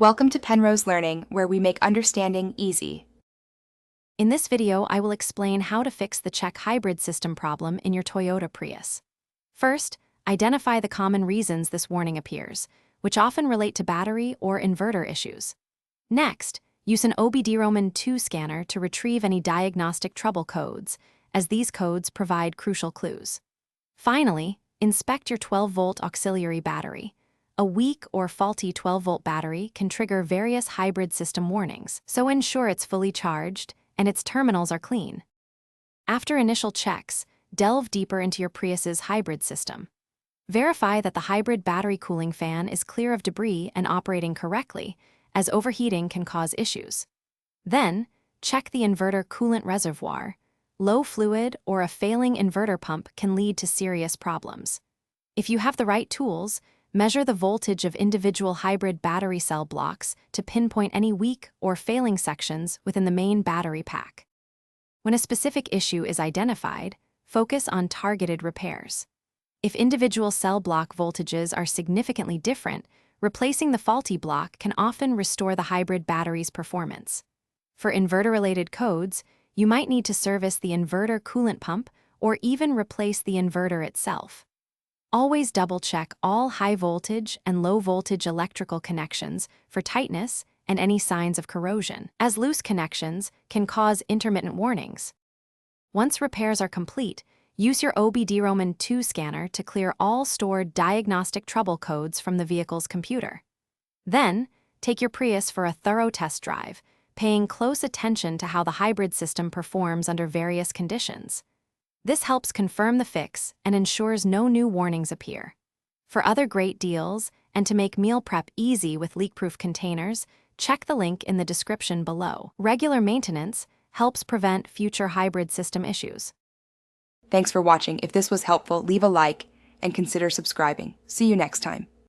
Welcome to Penrose Learning, where we make understanding easy. In this video, I will explain how to fix the check hybrid system problem in your Toyota Prius. First, identify the common reasons this warning appears, which often relate to battery or inverter issues. Next, use an OBD-ROMAN2 scanner to retrieve any diagnostic trouble codes, as these codes provide crucial clues. Finally, inspect your 12-volt auxiliary battery. A weak or faulty 12-volt battery can trigger various hybrid system warnings, so ensure it's fully charged and its terminals are clean. After initial checks, delve deeper into your Prius's hybrid system. Verify that the hybrid battery cooling fan is clear of debris and operating correctly, as overheating can cause issues. Then, check the inverter coolant reservoir. Low fluid or a failing inverter pump can lead to serious problems. If you have the right tools, measure the voltage of individual hybrid battery cell blocks to pinpoint any weak or failing sections within the main battery pack. When a specific issue is identified, focus on targeted repairs. If individual cell block voltages are significantly different, replacing the faulty block can often restore the hybrid battery's performance. For inverter-related codes, you might need to service the inverter coolant pump or even replace the inverter itself. Always double-check all high-voltage and low-voltage electrical connections for tightness and any signs of corrosion, as loose connections can cause intermittent warnings. Once repairs are complete, use your OBD-ROMAN2 scanner to clear all stored diagnostic trouble codes from the vehicle's computer. Then, take your Prius for a thorough test drive, paying close attention to how the hybrid system performs under various conditions. This helps confirm the fix and ensures no new warnings appear. For other great deals and to make meal prep easy with leak-proof containers, check the link in the description below. Regular maintenance helps prevent future hybrid system issues. Thanks for watching. If this was helpful, leave a like and consider subscribing. See you next time.